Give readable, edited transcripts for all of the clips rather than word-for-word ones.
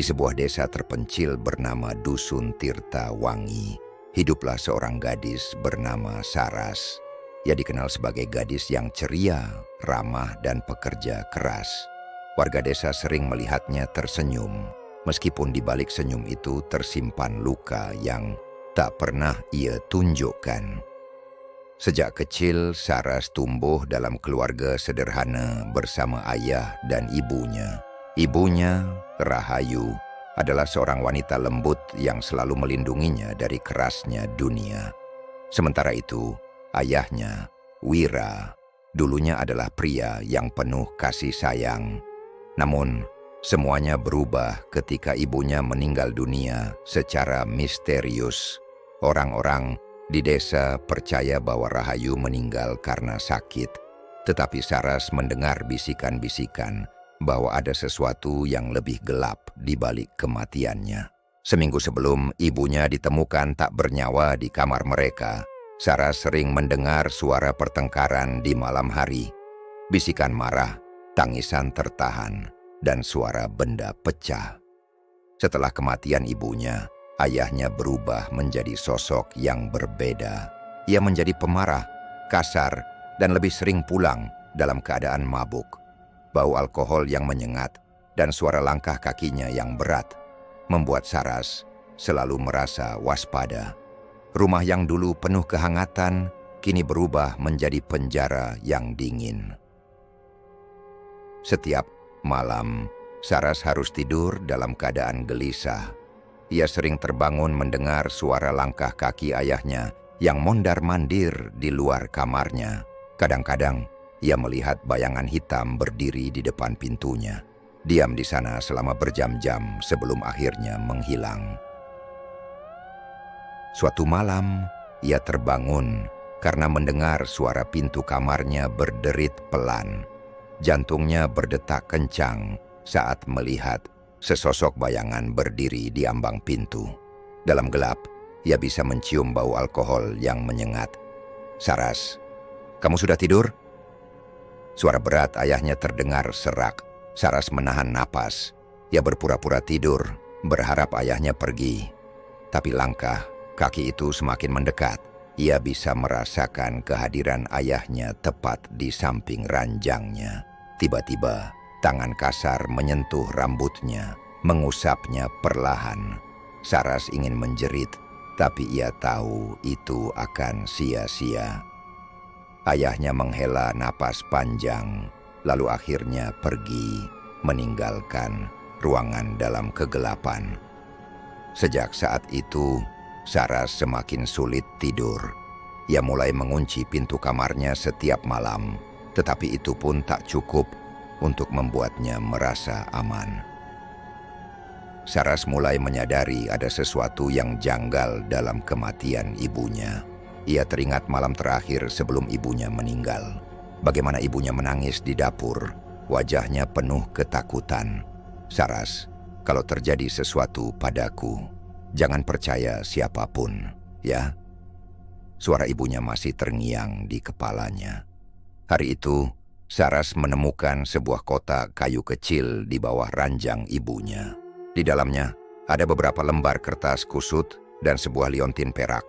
Di sebuah desa terpencil bernama Dusun Tirta Wangi, hiduplah seorang gadis bernama Saras. Ia dikenal sebagai gadis yang ceria, ramah, dan pekerja keras. Warga desa sering melihatnya tersenyum, meskipun di balik senyum itu tersimpan luka yang tak pernah ia tunjukkan. Sejak kecil, Saras tumbuh dalam keluarga sederhana bersama ayah dan ibunya. Ibunya, Rahayu, adalah seorang wanita lembut yang selalu melindunginya dari kerasnya dunia. Sementara itu, ayahnya, Wira, dulunya adalah pria yang penuh kasih sayang. Namun, semuanya berubah ketika ibunya meninggal dunia secara misterius. Orang-orang di desa percaya bahwa Rahayu meninggal karena sakit, tetapi Saras mendengar bisikan-bisikan bahwa ada sesuatu yang lebih gelap di balik kematiannya. Seminggu sebelum ibunya ditemukan tak bernyawa di kamar mereka, Saras sering mendengar suara pertengkaran di malam hari, bisikan marah, tangisan tertahan, dan suara benda pecah. Setelah kematian ibunya, ayahnya berubah menjadi sosok yang berbeda. Ia menjadi pemarah, kasar, dan lebih sering pulang dalam keadaan mabuk. Bau alkohol yang menyengat dan suara langkah kakinya yang berat membuat Saras selalu merasa waspada. Rumah yang dulu penuh kehangatan kini berubah menjadi penjara yang dingin. Setiap malam, Saras harus tidur dalam keadaan gelisah. Ia sering terbangun mendengar suara langkah kaki ayahnya yang mondar-mandir di luar kamarnya. Kadang-kadang, ia melihat bayangan hitam berdiri di depan pintunya. Diam di sana selama berjam-jam sebelum akhirnya menghilang. Suatu malam, ia terbangun karena mendengar suara pintu kamarnya berderit pelan. Jantungnya berdetak kencang saat melihat sesosok bayangan berdiri di ambang pintu. Dalam gelap, ia bisa mencium bau alkohol yang menyengat. "Saras, kamu sudah tidur?" Suara berat ayahnya terdengar serak. Saras menahan napas. Ia berpura-pura tidur, berharap ayahnya pergi. Tapi langkah kaki itu semakin mendekat. Ia bisa merasakan kehadiran ayahnya tepat di samping ranjangnya. Tiba-tiba, tangan kasar menyentuh rambutnya, mengusapnya perlahan. Saras ingin menjerit, tapi ia tahu itu akan sia-sia. Ayahnya menghela napas panjang, lalu akhirnya pergi, meninggalkan ruangan dalam kegelapan. Sejak saat itu, Saras semakin sulit tidur. Ia mulai mengunci pintu kamarnya setiap malam, tetapi itu pun tak cukup untuk membuatnya merasa aman. Saras mulai menyadari ada sesuatu yang janggal dalam kematian ibunya. Ia teringat malam terakhir sebelum ibunya meninggal. Bagaimana ibunya menangis di dapur, wajahnya penuh ketakutan. "Saras, kalau terjadi sesuatu padaku, jangan percaya siapapun, ya?" Suara ibunya masih terngiang di kepalanya. Hari itu, Saras menemukan sebuah kotak kayu kecil di bawah ranjang ibunya. Di dalamnya ada beberapa lembar kertas kusut dan sebuah liontin perak.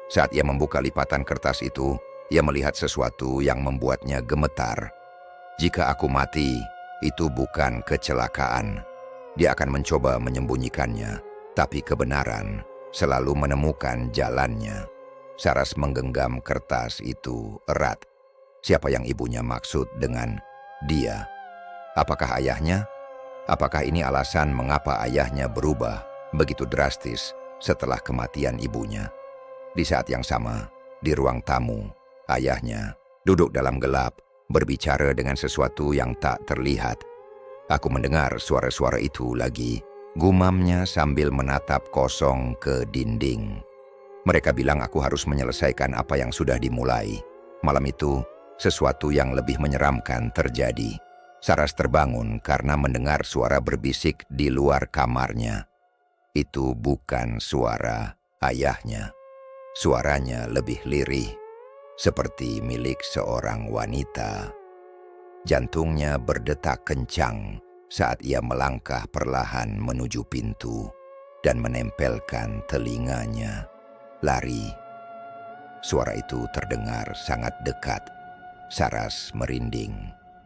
Saat ia membuka lipatan kertas itu, ia melihat sesuatu yang membuatnya gemetar. "Jika aku mati, itu bukan kecelakaan." Dia akan mencoba menyembunyikannya, tapi kebenaran selalu menemukan jalannya. Saras menggenggam kertas itu erat. Siapa yang ibunya maksud dengan dia? Apakah ayahnya? Apakah ini alasan mengapa ayahnya berubah begitu drastis setelah kematian ibunya? Di saat yang sama, di ruang tamu, ayahnya duduk dalam gelap, berbicara dengan sesuatu yang tak terlihat. "Aku mendengar suara-suara itu lagi," gumamnya sambil menatap kosong ke dinding. "Mereka bilang aku harus menyelesaikan apa yang sudah dimulai." Malam itu, sesuatu yang lebih menyeramkan terjadi. Saras terbangun karena mendengar suara berbisik di luar kamarnya. Itu bukan suara ayahnya. Suaranya lebih lirih, seperti milik seorang wanita. Jantungnya berdetak kencang saat ia melangkah perlahan menuju pintu dan menempelkan telinganya. Lari. Suara itu terdengar sangat dekat. Saras merinding.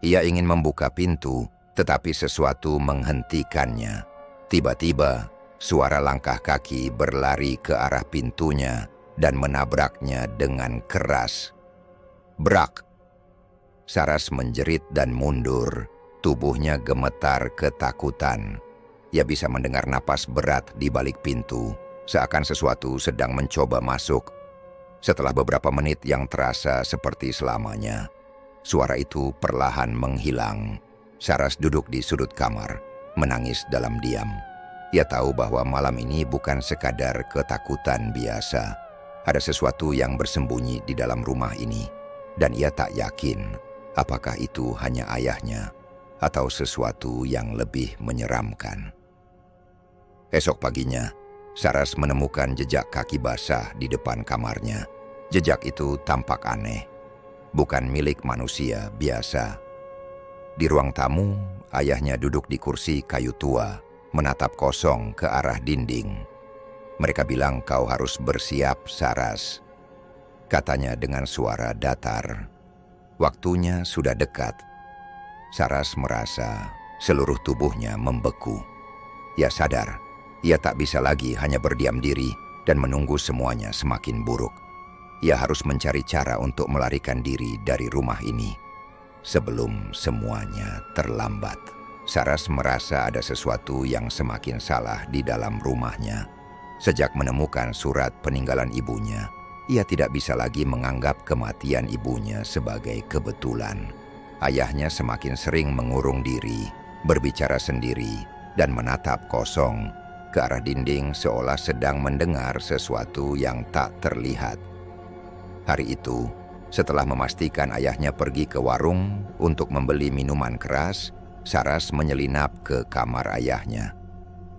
Ia ingin membuka pintu, tetapi sesuatu menghentikannya. Tiba-tiba, suara langkah kaki berlari ke arah pintunya dan menabraknya dengan keras. Brak! Saras menjerit dan mundur. Tubuhnya gemetar ketakutan. Ia bisa mendengar napas berat di balik pintu, seakan sesuatu sedang mencoba masuk. Setelah beberapa menit yang terasa seperti selamanya, suara itu perlahan menghilang. Saras duduk di sudut kamar, menangis dalam diam. Ia tahu bahwa malam ini bukan sekadar ketakutan biasa. Ada sesuatu yang bersembunyi di dalam rumah ini, dan ia tak yakin apakah itu hanya ayahnya atau sesuatu yang lebih menyeramkan. Esok paginya, Saras menemukan jejak kaki basah di depan kamarnya. Jejak itu tampak aneh, bukan milik manusia biasa. Di ruang tamu, ayahnya duduk di kursi kayu tua, menatap kosong ke arah dinding. Mereka bilang, "Kau harus bersiap, Saras," katanya dengan suara datar. Waktunya sudah dekat. Saras merasa seluruh tubuhnya membeku. Ia sadar, ia tak bisa lagi hanya berdiam diri dan menunggu semuanya semakin buruk. Ia harus mencari cara untuk melarikan diri dari rumah ini sebelum semuanya terlambat. Saras merasa ada sesuatu yang semakin salah di dalam rumahnya. Sejak menemukan surat peninggalan ibunya, ia tidak bisa lagi menganggap kematian ibunya sebagai kebetulan. Ayahnya semakin sering mengurung diri, berbicara sendiri, dan menatap kosong ke arah dinding seolah sedang mendengar sesuatu yang tak terlihat. Hari itu, setelah memastikan ayahnya pergi ke warung untuk membeli minuman keras, Saras menyelinap ke kamar ayahnya.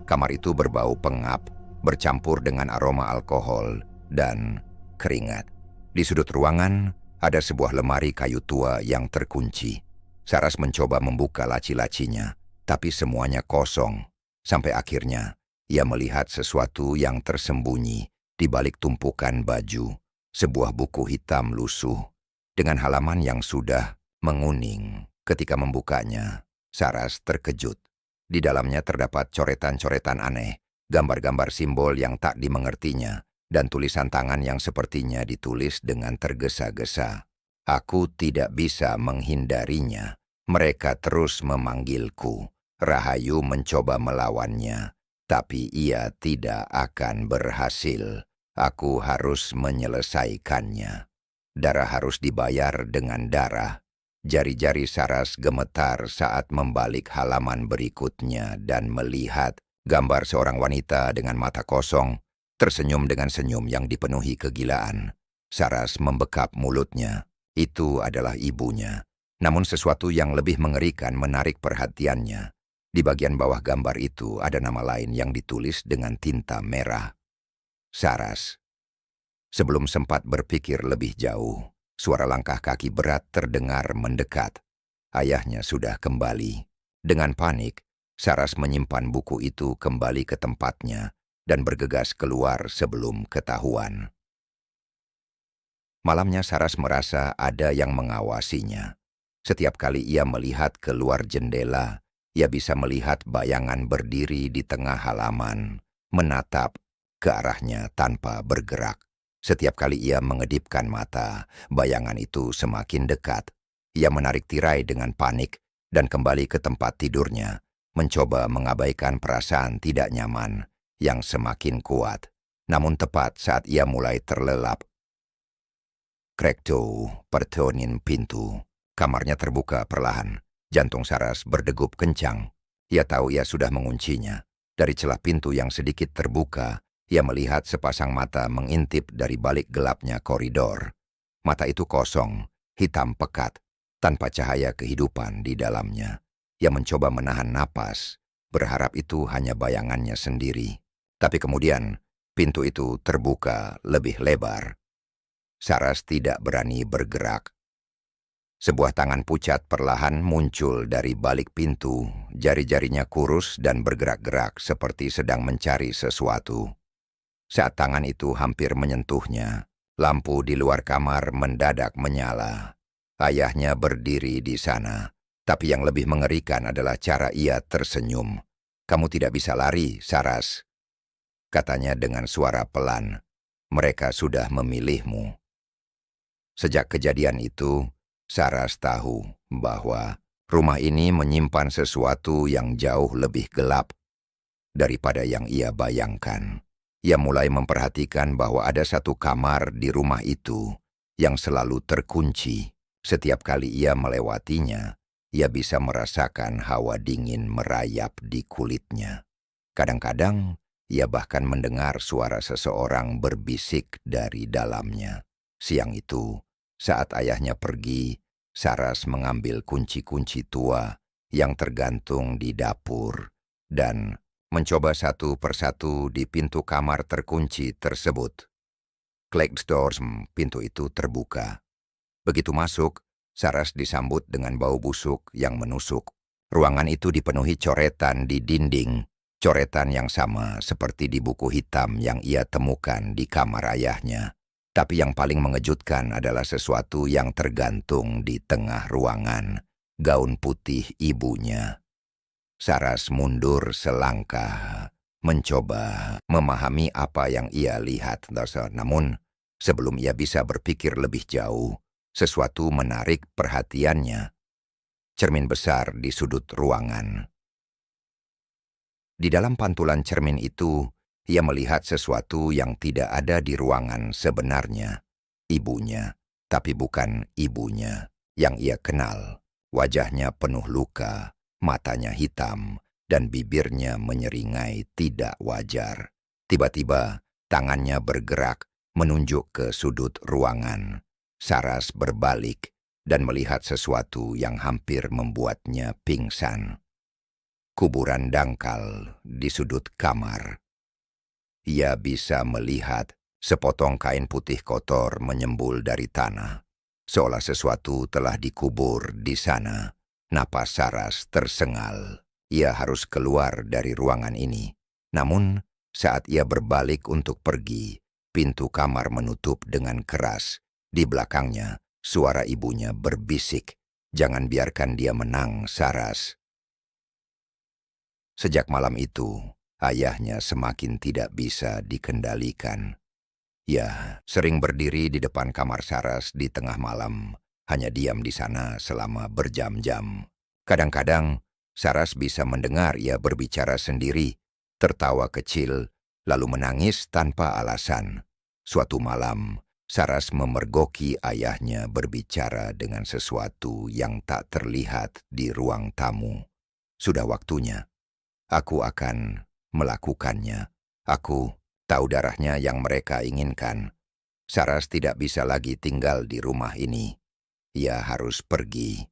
Kamar itu berbau pengap, bercampur dengan aroma alkohol dan keringat. Di sudut ruangan, ada sebuah lemari kayu tua yang terkunci. Saras mencoba membuka laci-lacinya, tapi semuanya kosong. Sampai akhirnya, ia melihat sesuatu yang tersembunyi di balik tumpukan baju. Sebuah buku hitam lusuh dengan halaman yang sudah menguning. Ketika membukanya, Saras terkejut. Di dalamnya terdapat coretan-coretan aneh, gambar-gambar simbol yang tak dimengertinya, dan tulisan tangan yang sepertinya ditulis dengan tergesa-gesa. "Aku tidak bisa menghindarinya. Mereka terus memanggilku." Rahayu mencoba melawannya, tapi ia tidak akan berhasil. Aku harus menyelesaikannya. Darah harus dibayar dengan darah. Jari-jari Saras gemetar saat membalik halaman berikutnya dan melihat gambar seorang wanita dengan mata kosong, tersenyum dengan senyum yang dipenuhi kegilaan. Saras membekap mulutnya. Itu adalah ibunya. Namun sesuatu yang lebih mengerikan menarik perhatiannya. Di bagian bawah gambar itu ada nama lain yang ditulis dengan tinta merah. Saras. Sebelum sempat berpikir lebih jauh, suara langkah kaki berat terdengar mendekat. Ayahnya sudah kembali. Dengan panik, Saras menyimpan buku itu kembali ke tempatnya dan bergegas keluar sebelum ketahuan. Malamnya Saras merasa ada yang mengawasinya. Setiap kali ia melihat keluar jendela, ia bisa melihat bayangan berdiri di tengah halaman, menatap ke arahnya tanpa bergerak. Setiap kali ia mengedipkan mata, bayangan itu semakin dekat. Ia menarik tirai dengan panik dan kembali ke tempat tidurnya, mencoba mengabaikan perasaan tidak nyaman yang semakin kuat. Namun tepat saat ia mulai terlelap, krekto, pertonin pintu. Kamarnya terbuka perlahan. Jantung Saras berdegup kencang. Ia tahu ia sudah menguncinya. Dari celah pintu yang sedikit terbuka, ia melihat sepasang mata mengintip dari balik gelapnya koridor. Mata itu kosong, hitam pekat, tanpa cahaya kehidupan di dalamnya. Ia mencoba menahan napas, berharap itu hanya bayangannya sendiri. Tapi kemudian, pintu itu terbuka lebih lebar. Saras tidak berani bergerak. Sebuah tangan pucat perlahan muncul dari balik pintu, jari-jarinya kurus dan bergerak-gerak seperti sedang mencari sesuatu. Saat tangan itu hampir menyentuhnya, lampu di luar kamar mendadak menyala. Ayahnya berdiri di sana, tapi yang lebih mengerikan adalah cara ia tersenyum. "Kamu tidak bisa lari, Saras," katanya dengan suara pelan. "Mereka sudah memilihmu." Sejak kejadian itu, Saras tahu bahwa rumah ini menyimpan sesuatu yang jauh lebih gelap daripada yang ia bayangkan. Ia mulai memperhatikan bahwa ada satu kamar di rumah itu yang selalu terkunci. Setiap kali ia melewatinya, ia bisa merasakan hawa dingin merayap di kulitnya. Kadang-kadang, ia bahkan mendengar suara seseorang berbisik dari dalamnya. Siang itu, saat ayahnya pergi, Saras mengambil kunci-kunci tua yang tergantung di dapur dan mencoba satu persatu di pintu kamar terkunci tersebut. Klik doors, pintu itu terbuka. Begitu masuk, Saras disambut dengan bau busuk yang menusuk. Ruangan itu dipenuhi coretan di dinding, coretan yang sama seperti di buku hitam yang ia temukan di kamar ayahnya. Tapi yang paling mengejutkan adalah sesuatu yang tergantung di tengah ruangan, gaun putih ibunya. Saras mundur selangkah, mencoba memahami apa yang ia lihat. Namun, sebelum ia bisa berpikir lebih jauh, sesuatu menarik perhatiannya. Cermin besar di sudut ruangan. Di dalam pantulan cermin itu, ia melihat sesuatu yang tidak ada di ruangan sebenarnya. Ibunya, tapi bukan ibunya yang ia kenal. Wajahnya penuh luka, matanya hitam, dan bibirnya menyeringai tidak wajar. Tiba-tiba, tangannya bergerak menunjuk ke sudut ruangan. Saras berbalik dan melihat sesuatu yang hampir membuatnya pingsan. Kuburan dangkal di sudut kamar. Ia bisa melihat sepotong kain putih kotor menyembul dari tanah, seolah sesuatu telah dikubur di sana. Napas Saras tersengal. Ia harus keluar dari ruangan ini. Namun, saat ia berbalik untuk pergi, pintu kamar menutup dengan keras. Di belakangnya, suara ibunya berbisik, "Jangan biarkan dia menang, Saras." Sejak malam itu, ayahnya semakin tidak bisa dikendalikan. Ia sering berdiri di depan kamar Saras di tengah malam, hanya diam di sana selama berjam-jam. Kadang-kadang, Saras bisa mendengar ia berbicara sendiri, tertawa kecil, lalu menangis tanpa alasan. Suatu malam, Saras memergoki ayahnya berbicara dengan sesuatu yang tak terlihat di ruang tamu. "Sudah waktunya. Aku akan melakukannya. Aku tahu darahnya yang mereka inginkan. Saras tidak bisa lagi tinggal di rumah ini. Ia harus pergi."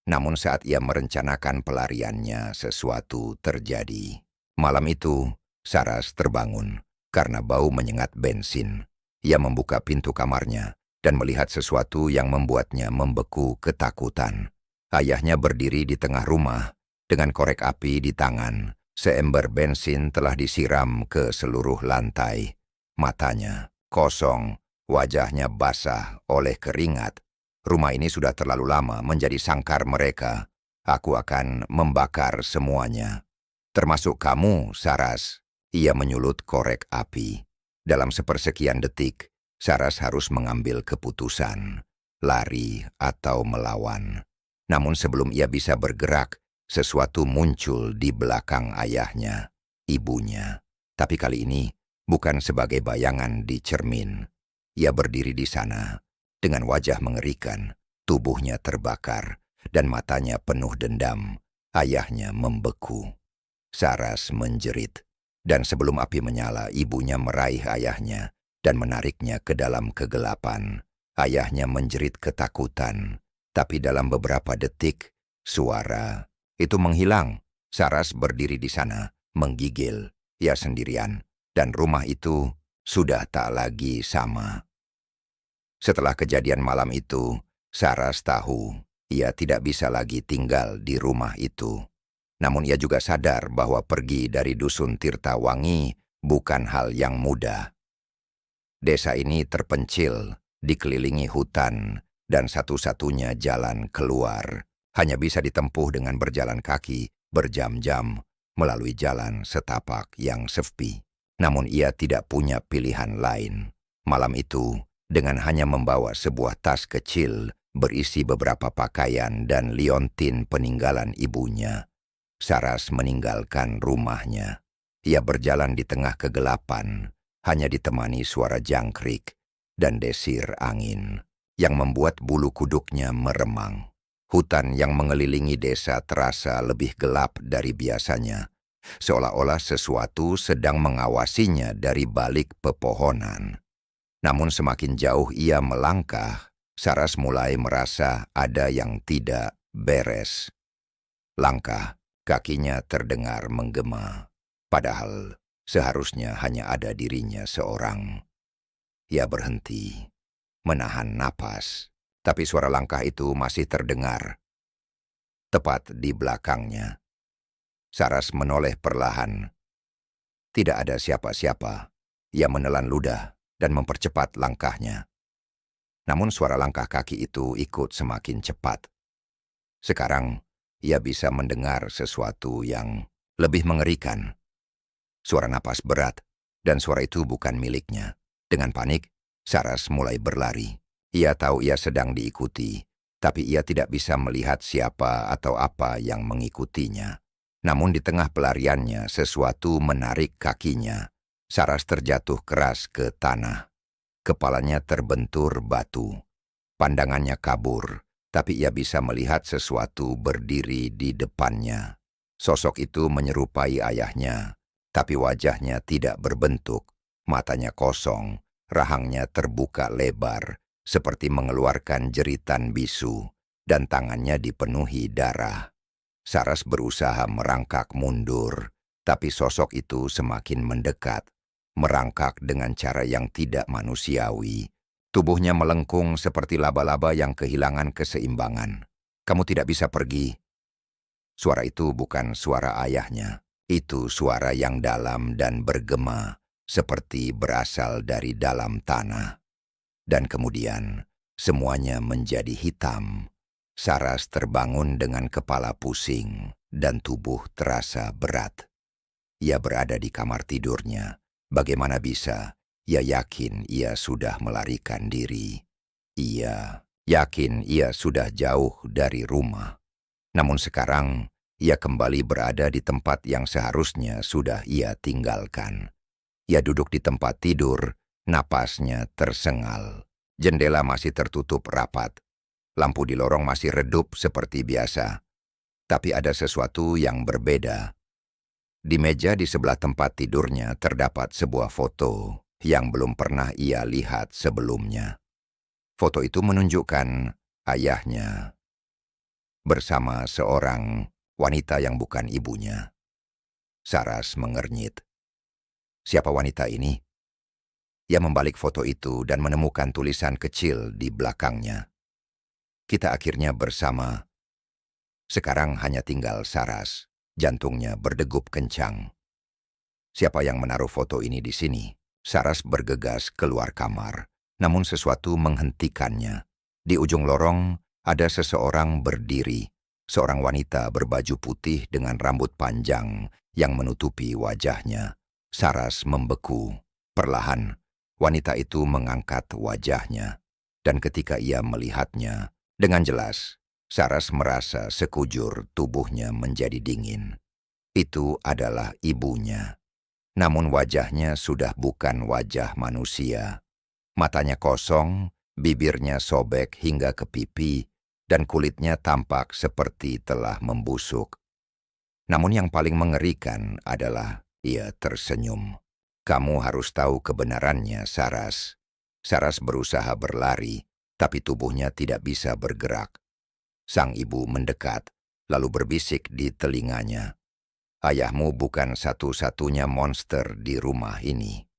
Namun saat ia merencanakan pelariannya, sesuatu terjadi. Malam itu, Saras terbangun karena bau menyengat bensin. Ia membuka pintu kamarnya dan melihat sesuatu yang membuatnya membeku ketakutan. Ayahnya berdiri di tengah rumah dengan korek api di tangan. Seember bensin telah disiram ke seluruh lantai. Matanya kosong, wajahnya basah oleh keringat. "Rumah ini sudah terlalu lama menjadi sangkar mereka. Aku akan membakar semuanya. Termasuk kamu, Saras." Ia menyulut korek api. Dalam sepersekian detik, Saras harus mengambil keputusan, lari atau melawan. Namun sebelum ia bisa bergerak, sesuatu muncul di belakang ayahnya, ibunya. Tapi kali ini bukan sebagai bayangan di cermin. Ia berdiri di sana dengan wajah mengerikan, tubuhnya terbakar, dan matanya penuh dendam. Ayahnya membeku. Saras menjerit, dan sebelum api menyala, ibunya meraih ayahnya dan menariknya ke dalam kegelapan. Ayahnya menjerit ketakutan, tapi dalam beberapa detik, suara itu menghilang. Saras berdiri di sana, menggigil. Ia sendirian, dan rumah itu sudah tak lagi sama. Setelah kejadian malam itu, Saras tahu ia tidak bisa lagi tinggal di rumah itu. Namun ia juga sadar bahwa pergi dari dusun Tirtawangi bukan hal yang mudah. Desa ini terpencil, dikelilingi hutan, dan satu-satunya jalan keluar hanya bisa ditempuh dengan berjalan kaki berjam-jam melalui jalan setapak yang sepi. Namun ia tidak punya pilihan lain. Malam itu, dengan hanya membawa sebuah tas kecil berisi beberapa pakaian dan liontin peninggalan ibunya, Saras meninggalkan rumahnya. Ia berjalan di tengah kegelapan, hanya ditemani suara jangkrik dan desir angin yang membuat bulu kuduknya meremang. Hutan yang mengelilingi desa terasa lebih gelap dari biasanya, seolah-olah sesuatu sedang mengawasinya dari balik pepohonan. Namun semakin jauh ia melangkah, Saras mulai merasa ada yang tidak beres. Langkah kakinya terdengar menggema, padahal seharusnya hanya ada dirinya seorang. Ia berhenti, menahan napas, tapi suara langkah itu masih terdengar. Tepat di belakangnya, Saras menoleh perlahan. Tidak ada siapa-siapa. Ia menelan ludah dan mempercepat langkahnya. Namun suara langkah kaki itu ikut semakin cepat. Sekarang, ia bisa mendengar sesuatu yang lebih mengerikan. Suara napas berat, dan suara itu bukan miliknya. Dengan panik, Saras mulai berlari. Ia tahu ia sedang diikuti, tapi ia tidak bisa melihat siapa atau apa yang mengikutinya. Namun di tengah pelariannya, sesuatu menarik kakinya. Saras terjatuh keras ke tanah. Kepalanya terbentur batu. Pandangannya kabur, tapi ia bisa melihat sesuatu berdiri di depannya. Sosok itu menyerupai ayahnya, tapi wajahnya tidak berbentuk. Matanya kosong, rahangnya terbuka lebar, seperti mengeluarkan jeritan bisu, dan tangannya dipenuhi darah. Saras berusaha merangkak mundur, tapi sosok itu semakin mendekat, merangkak dengan cara yang tidak manusiawi. Tubuhnya melengkung seperti laba-laba yang kehilangan keseimbangan. "Kamu tidak bisa pergi." Suara itu bukan suara ayahnya. Itu suara yang dalam dan bergema, seperti berasal dari dalam tanah. Dan kemudian, semuanya menjadi hitam. Saras terbangun dengan kepala pusing, dan tubuh terasa berat. Ia berada di kamar tidurnya. Bagaimana bisa? Ia yakin ia sudah melarikan diri. Ia yakin ia sudah jauh dari rumah. Namun sekarang, ia kembali berada di tempat yang seharusnya sudah ia tinggalkan. Ia duduk di tempat tidur, napasnya tersengal. Jendela masih tertutup rapat. Lampu di lorong masih redup seperti biasa. Tapi ada sesuatu yang berbeda. Di meja di sebelah tempat tidurnya terdapat sebuah foto yang belum pernah ia lihat sebelumnya. Foto itu menunjukkan ayahnya bersama seorang wanita yang bukan ibunya. Saras mengernyit. Siapa wanita ini? Ia membalik foto itu dan menemukan tulisan kecil di belakangnya. "Kita akhirnya bersama." Sekarang hanya tinggal Saras. Jantungnya berdegup kencang. Siapa yang menaruh foto ini di sini? Saras bergegas keluar kamar, namun sesuatu menghentikannya. Di ujung lorong ada seseorang berdiri, seorang wanita berbaju putih dengan rambut panjang yang menutupi wajahnya. Saras membeku. Perlahan, wanita itu mengangkat wajahnya, dan ketika ia melihatnya, dengan jelas, Saras merasa sekujur tubuhnya menjadi dingin. Itu adalah ibunya. Namun wajahnya sudah bukan wajah manusia. Matanya kosong, bibirnya sobek hingga ke pipi, dan kulitnya tampak seperti telah membusuk. Namun yang paling mengerikan adalah ia tersenyum. "Kamu harus tahu kebenarannya, Saras." Saras berusaha berlari, tapi tubuhnya tidak bisa bergerak. Sang ibu mendekat, lalu berbisik di telinganya. "Ayahmu bukan satu-satunya monster di rumah ini."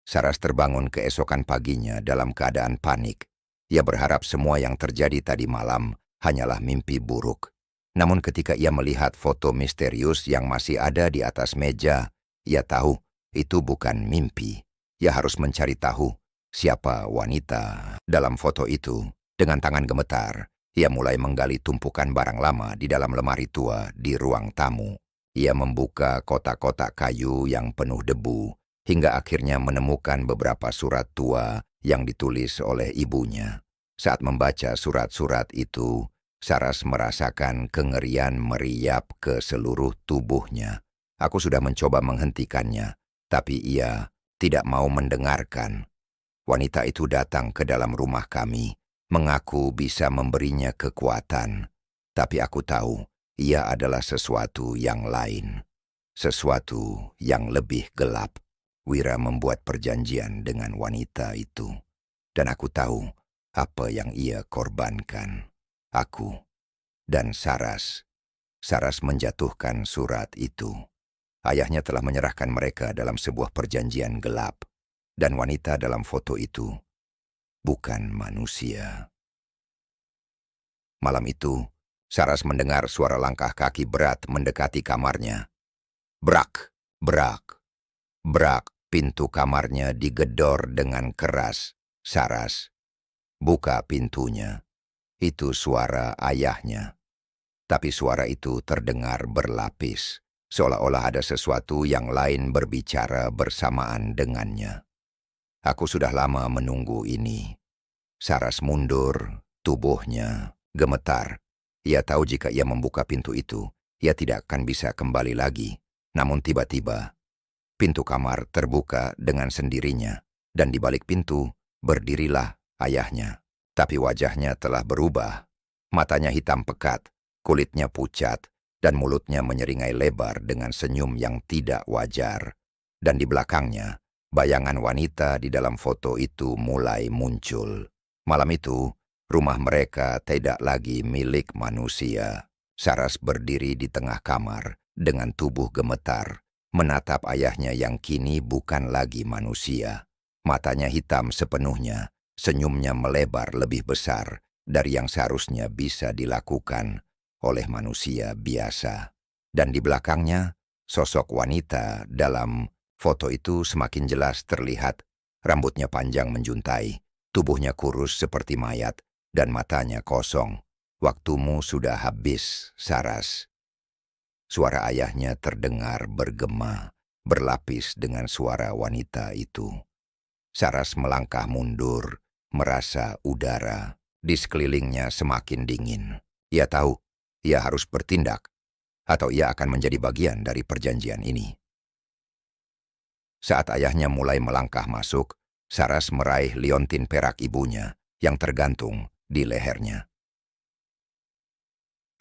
Saras terbangun keesokan paginya dalam keadaan panik. Ia berharap semua yang terjadi tadi malam hanyalah mimpi buruk. Namun ketika ia melihat foto misterius yang masih ada di atas meja, ia tahu itu bukan mimpi. Ia harus mencari tahu siapa wanita dalam foto itu. Dengan tangan gemetar, ia mulai menggali tumpukan barang lama di dalam lemari tua di ruang tamu. Ia membuka kotak-kotak kayu yang penuh debu, hingga akhirnya menemukan beberapa surat tua yang ditulis oleh ibunya. Saat membaca surat-surat itu, Saras merasakan kengerian meriap ke seluruh tubuhnya. Aku sudah mencoba menghentikannya, tapi ia tidak mau mendengarkan. Wanita itu datang ke dalam rumah kami, mengaku bisa memberinya kekuatan. Tapi aku tahu, ia adalah sesuatu yang lain. Sesuatu yang lebih gelap. Wira membuat perjanjian dengan wanita itu. Dan aku tahu apa yang ia korbankan. Aku dan Saras. Saras menjatuhkan surat itu. Ayahnya telah menyerahkan mereka dalam sebuah perjanjian gelap. Dan wanita dalam foto itu bukan manusia. Malam itu, Saras mendengar suara langkah kaki berat mendekati kamarnya. Brak, brak, brak, pintu kamarnya digedor dengan keras. Saras buka pintunya. Itu suara ayahnya. Tapi suara itu terdengar berlapis, seolah-olah ada sesuatu yang lain berbicara bersamaan dengannya. Aku sudah lama menunggu ini. Saras mundur, tubuhnya gemetar. Ia tahu jika ia membuka pintu itu, ia tidak akan bisa kembali lagi. Namun tiba-tiba, pintu kamar terbuka dengan sendirinya, dan di balik pintu berdirilah ayahnya. Tapi wajahnya telah berubah. Matanya hitam pekat, kulitnya pucat, dan mulutnya menyeringai lebar dengan senyum yang tidak wajar. Dan di belakangnya, bayangan wanita di dalam foto itu mulai muncul. Malam itu, rumah mereka tidak lagi milik manusia. Saras berdiri di tengah kamar dengan tubuh gemetar, menatap ayahnya yang kini bukan lagi manusia. Matanya hitam sepenuhnya, senyumnya melebar lebih besar dari yang seharusnya bisa dilakukan oleh manusia biasa. Dan di belakangnya, sosok wanita dalam foto itu semakin jelas terlihat. Rambutnya panjang menjuntai, tubuhnya kurus seperti mayat, dan matanya kosong. Waktumu sudah habis, Saras. Suara ayahnya terdengar bergema, berlapis dengan suara wanita itu. Saras melangkah mundur, merasa udara di sekelilingnya semakin dingin. Ia tahu, ia harus bertindak, atau ia akan menjadi bagian dari perjanjian ini. Saat ayahnya mulai melangkah masuk, Saras meraih liontin perak ibunya yang tergantung di lehernya.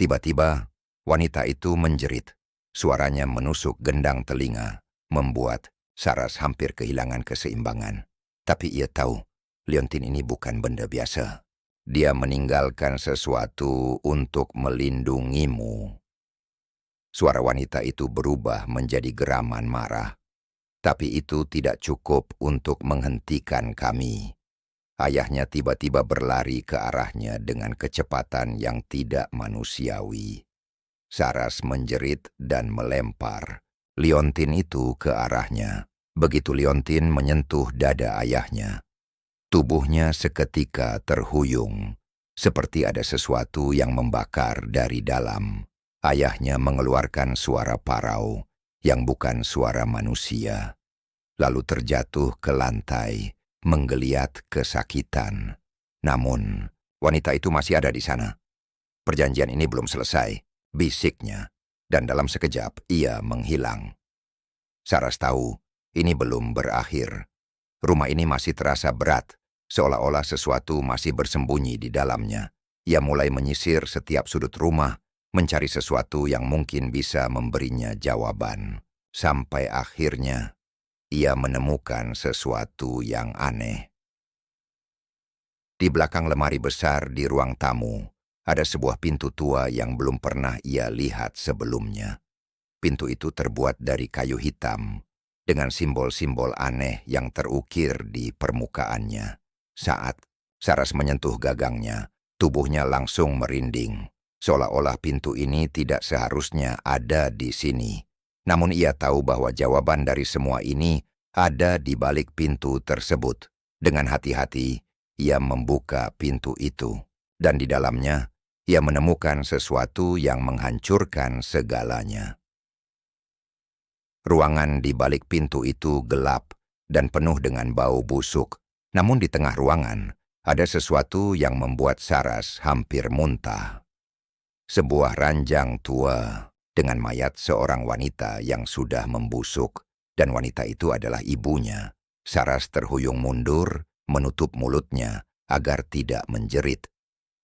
Tiba-tiba, wanita itu menjerit. Suaranya menusuk gendang telinga, membuat Saras hampir kehilangan keseimbangan. Tapi ia tahu, liontin ini bukan benda biasa. Dia meninggalkan sesuatu untuk melindungimu. Suara wanita itu berubah menjadi geraman marah. Tapi itu tidak cukup untuk menghentikan kami. Ayahnya tiba-tiba berlari ke arahnya dengan kecepatan yang tidak manusiawi. Saras menjerit dan melempar liontin itu ke arahnya. Begitu liontin menyentuh dada ayahnya, tubuhnya seketika terhuyung, seperti ada sesuatu yang membakar dari dalam. Ayahnya mengeluarkan suara parau yang bukan suara manusia, lalu terjatuh ke lantai, menggeliat kesakitan. Namun, wanita itu masih ada di sana. Perjanjian ini belum selesai, bisiknya, dan dalam sekejap ia menghilang. Saras tahu, ini belum berakhir. Rumah ini masih terasa berat, seolah-olah sesuatu masih bersembunyi di dalamnya. Ia mulai menyisir setiap sudut rumah, mencari sesuatu yang mungkin bisa memberinya jawaban. Sampai akhirnya, ia menemukan sesuatu yang aneh. Di belakang lemari besar di ruang tamu, ada sebuah pintu tua yang belum pernah ia lihat sebelumnya. Pintu itu terbuat dari kayu hitam, dengan simbol-simbol aneh yang terukir di permukaannya. Saat Saras menyentuh gagangnya, tubuhnya langsung merinding. Seolah-olah pintu ini tidak seharusnya ada di sini. Namun ia tahu bahwa jawaban dari semua ini ada di balik pintu tersebut. Dengan hati-hati, ia membuka pintu itu. Dan di dalamnya, ia menemukan sesuatu yang menghancurkan segalanya. Ruangan di balik pintu itu gelap dan penuh dengan bau busuk. Namun di tengah ruangan, ada sesuatu yang membuat Saras hampir muntah. Sebuah ranjang tua dengan mayat seorang wanita yang sudah membusuk, dan wanita itu adalah ibunya. Saras terhuyung mundur, menutup mulutnya agar tidak menjerit.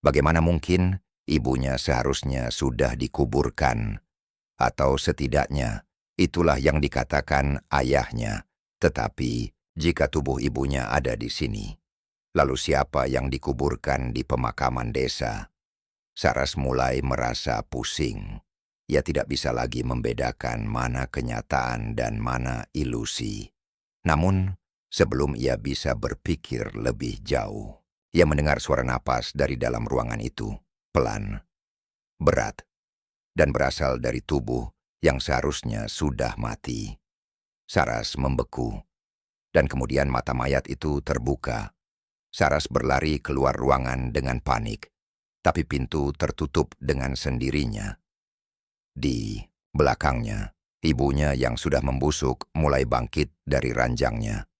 Bagaimana mungkin ibunya seharusnya sudah dikuburkan? Atau setidaknya itulah yang dikatakan ayahnya. Tetapi jika tubuh ibunya ada di sini, lalu siapa yang dikuburkan di pemakaman desa? Saras mulai merasa pusing. Ia tidak bisa lagi membedakan mana kenyataan dan mana ilusi. Namun, sebelum ia bisa berpikir lebih jauh, ia mendengar suara napas dari dalam ruangan itu, pelan, berat, dan berasal dari tubuh yang seharusnya sudah mati. Saras membeku, dan kemudian mata mayat itu terbuka. Saras berlari keluar ruangan dengan panik, tapi pintu tertutup dengan sendirinya. Di belakangnya, ibunya yang sudah membusuk mulai bangkit dari ranjangnya.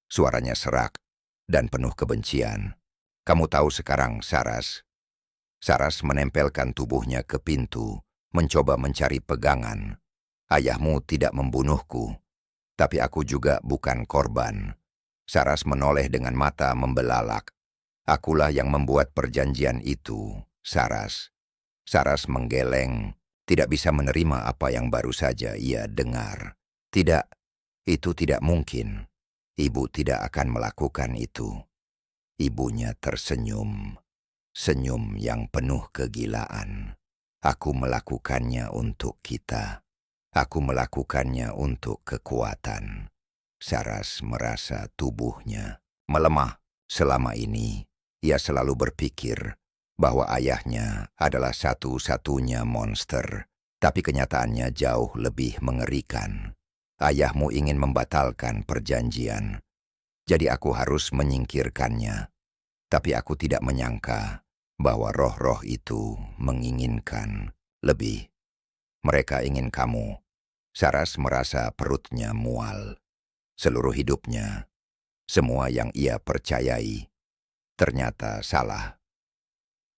Suaranya serak dan penuh kebencian. "Kamu tahu sekarang, Saras." Saras menempelkan tubuhnya ke pintu, mencoba mencari pegangan. "Ayahmu tidak membunuhku, tapi aku juga bukan korban." Saras menoleh dengan mata membelalak. "Akulah yang membuat perjanjian itu, Saras." Saras menggeleng, tidak bisa menerima apa yang baru saja ia dengar. Tidak, itu tidak mungkin. Ibu tidak akan melakukan itu. Ibunya tersenyum, senyum yang penuh kegilaan. "Aku melakukannya untuk kita. Aku melakukannya untuk kekuatan." Saras merasa tubuhnya melemah. Selama ini, ia selalu berpikir bahwa ayahnya adalah satu-satunya monster. Tapi kenyataannya jauh lebih mengerikan. "Ayahmu ingin membatalkan perjanjian, jadi aku harus menyingkirkannya. Tapi aku tidak menyangka bahwa roh-roh itu menginginkan lebih. Mereka ingin kamu." Saras merasa perutnya mual. Seluruh hidupnya, semua yang ia percayai, ternyata salah.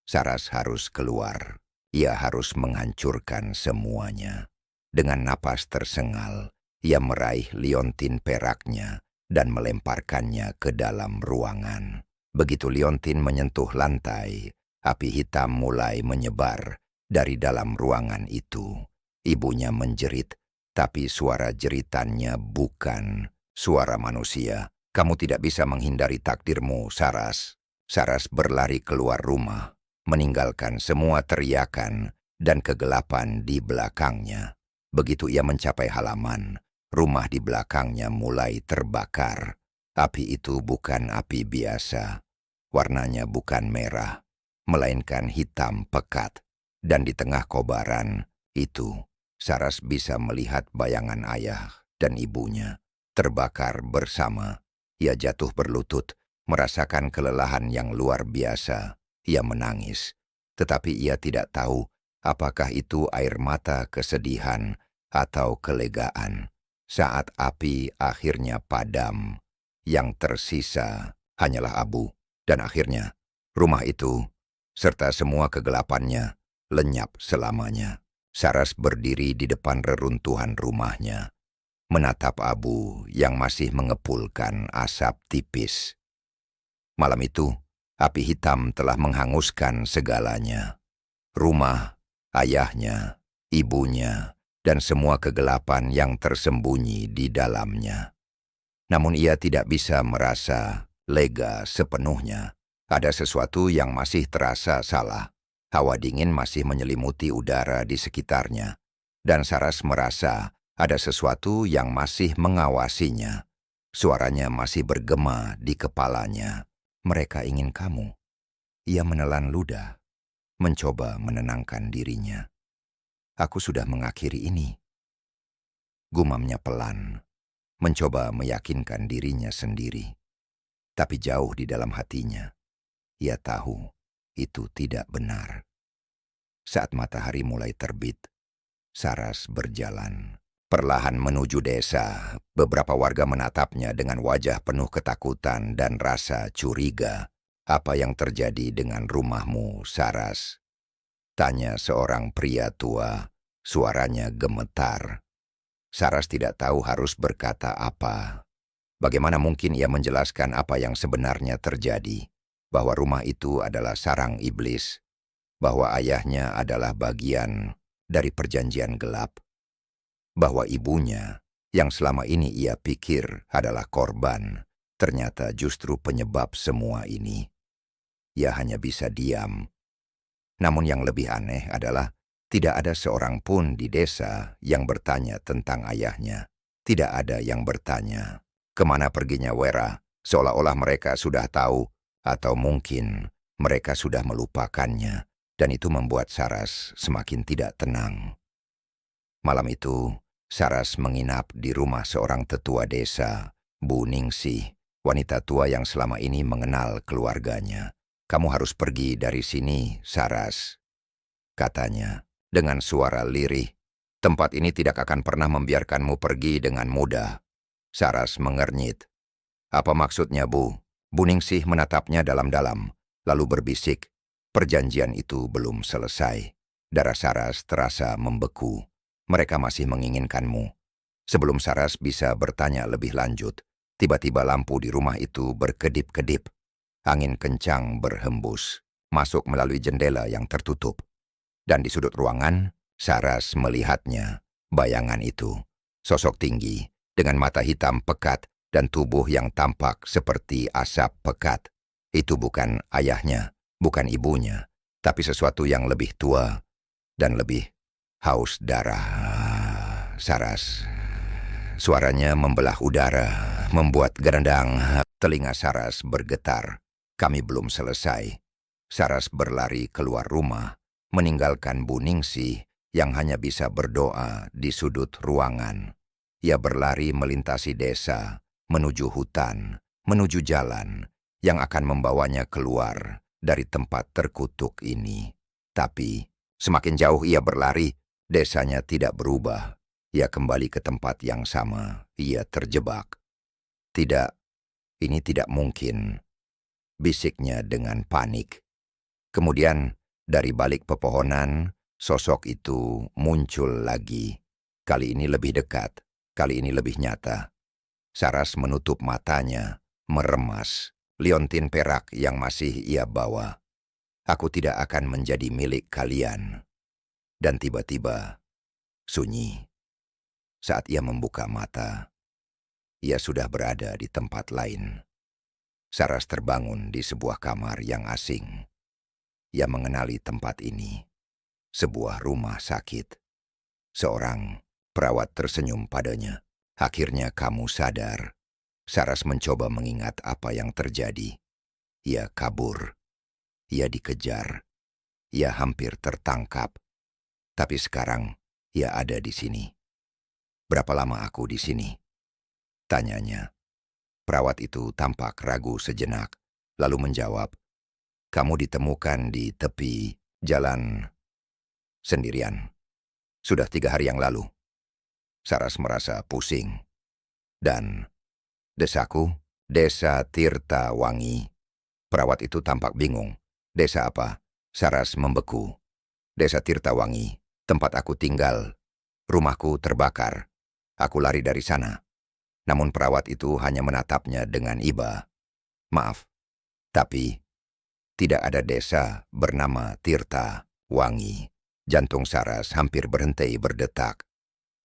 Saras harus keluar. Ia harus menghancurkan semuanya. Dengan napas tersengal, ia meraih liontin peraknya dan melemparkannya ke dalam ruangan. Begitu liontin menyentuh lantai, api hitam mulai menyebar dari dalam ruangan itu. Ibunya menjerit, tapi suara jeritannya bukan suara manusia. "Kamu tidak bisa menghindari takdirmu, Saras." Saras berlari keluar rumah, meninggalkan semua teriakan dan kegelapan di belakangnya. Begitu ia mencapai halaman, rumah di belakangnya mulai terbakar. Api itu bukan api biasa. Warnanya bukan merah, melainkan hitam pekat. Dan di tengah kobaran itu, Saras bisa melihat bayangan ayah dan ibunya terbakar bersama. Ia jatuh berlutut, merasakan kelelahan yang luar biasa. Ia menangis, tetapi ia tidak tahu apakah itu air mata kesedihan atau kelegaan. Saat api akhirnya padam, yang tersisa hanyalah abu, dan akhirnya rumah itu, serta semua kegelapannya, lenyap selamanya. Saras berdiri di depan reruntuhan rumahnya, menatap abu yang masih mengepulkan asap tipis. Malam itu, api hitam telah menghanguskan segalanya. Rumah, ayahnya, ibunya, dan semua kegelapan yang tersembunyi di dalamnya. Namun ia tidak bisa merasa lega sepenuhnya. Ada sesuatu yang masih terasa salah. Hawa dingin masih menyelimuti udara di sekitarnya. Dan Saras merasa ada sesuatu yang masih mengawasinya. Suaranya masih bergema di kepalanya. Mereka ingin kamu. Ia menelan ludah, mencoba menenangkan dirinya. Aku sudah mengakhiri ini. Gumamnya pelan, mencoba meyakinkan dirinya sendiri. Tapi jauh di dalam hatinya, ia tahu itu tidak benar. Saat matahari mulai terbit, Saras berjalan perlahan menuju desa. Beberapa warga menatapnya dengan wajah penuh ketakutan dan rasa curiga. "Apa yang terjadi dengan rumahmu, Saras?" tanya seorang pria tua. Suaranya gemetar. Saras tidak tahu harus berkata apa. Bagaimana mungkin ia menjelaskan apa yang sebenarnya terjadi? Bahwa rumah itu adalah sarang iblis, bahwa ayahnya adalah bagian dari perjanjian gelap, bahwa ibunya, yang selama ini ia pikir adalah korban, ternyata justru penyebab semua ini. Ia hanya bisa diam. Namun yang lebih aneh adalah tidak ada seorang pun di desa yang bertanya tentang ayahnya. Tidak ada yang bertanya, kemana perginya Wera, seolah-olah mereka sudah tahu, atau mungkin mereka sudah melupakannya, dan itu membuat Saras semakin tidak tenang. Malam itu, Saras menginap di rumah seorang tetua desa, Bu Ningsih, wanita tua yang selama ini mengenal keluarganya. "Kamu harus pergi dari sini, Saras," katanya dengan suara lirih. "Tempat ini tidak akan pernah membiarkanmu pergi dengan mudah." Saras mengernyit. "Apa maksudnya, Bu?" Bu Ningsih menatapnya dalam-dalam, lalu berbisik, "Perjanjian itu belum selesai." Darah Saras terasa membeku. "Mereka masih menginginkanmu." Sebelum Saras bisa bertanya lebih lanjut, tiba-tiba lampu di rumah itu berkedip-kedip. Angin kencang berhembus, masuk melalui jendela yang tertutup. Dan di sudut ruangan, Saras melihatnya, bayangan itu. Sosok tinggi, dengan mata hitam pekat dan tubuh yang tampak seperti asap pekat. Itu bukan ayahnya, bukan ibunya, tapi sesuatu yang lebih tua dan lebih haus darah. Saras. Suaranya membelah udara, membuat gerendang. Telinga Saras bergetar. Kami belum selesai. Saras berlari keluar rumah, meninggalkan Bu Ningsih yang hanya bisa berdoa di sudut ruangan. Ia berlari melintasi desa, menuju hutan, menuju jalan yang akan membawanya keluar dari tempat terkutuk ini. Tapi, semakin jauh ia berlari, desanya tidak berubah. Ia kembali ke tempat yang sama. Ia terjebak. "Tidak, ini tidak mungkin," bisiknya dengan panik. Kemudian, dari balik pepohonan, sosok itu muncul lagi. Kali ini lebih dekat, kali ini lebih nyata. Saras menutup matanya, meremas liontin perak yang masih ia bawa. "Aku tidak akan menjadi milik kalian." Dan tiba-tiba, sunyi. Saat ia membuka mata, ia sudah berada di tempat lain. Saras terbangun di sebuah kamar yang asing. Ia mengenali tempat ini, sebuah rumah sakit. Seorang perawat tersenyum padanya. "Akhirnya kamu sadar." Saras mencoba mengingat apa yang terjadi. Ia kabur. Ia dikejar. Ia hampir tertangkap. Tapi sekarang, ia ada di sini. "Berapa lama aku di sini?" tanyanya. Perawat itu tampak ragu sejenak, lalu menjawab, "Kamu ditemukan di tepi jalan sendirian. Sudah 3 hari yang lalu." Saras merasa pusing. "Dan desaku, Desa Tirta Wangi." Perawat itu tampak bingung. "Desa apa?" Saras membeku. "Desa Tirta Wangi, tempat aku tinggal. Rumahku terbakar. Aku lari dari sana." Namun perawat itu hanya menatapnya dengan iba. "Maaf, tapi tidak ada desa bernama Tirta Wangi." Jantung Saras hampir berhenti berdetak.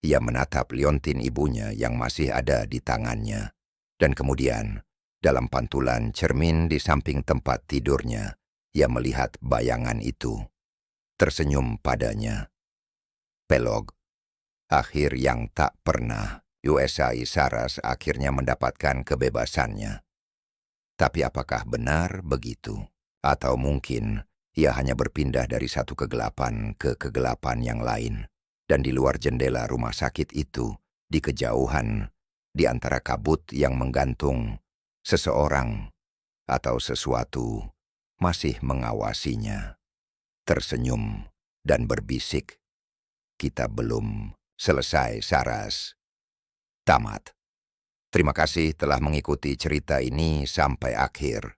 Ia menatap liontin ibunya yang masih ada di tangannya. Dan kemudian, dalam pantulan cermin di samping tempat tidurnya, ia melihat bayangan itu. Tersenyum padanya. Pelog. Akhir yang tak pernah. USAI Saras akhirnya mendapatkan kebebasannya. Tapi apakah benar begitu? Atau mungkin ia hanya berpindah dari satu kegelapan ke kegelapan yang lain. Dan di luar jendela rumah sakit itu, di kejauhan, di antara kabut yang menggantung, seseorang atau sesuatu masih mengawasinya, tersenyum dan berbisik, "Kita belum selesai, Saras." Tamat. Terima kasih telah mengikuti cerita ini sampai akhir.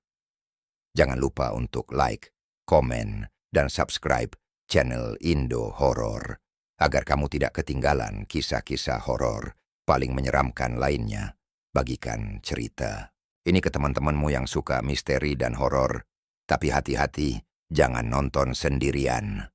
Jangan lupa untuk like, komen, dan subscribe channel Indo Horor agar kamu tidak ketinggalan kisah-kisah horor paling menyeramkan lainnya. Bagikan cerita ini ke teman-temanmu yang suka misteri dan horor, tapi hati-hati, jangan nonton sendirian.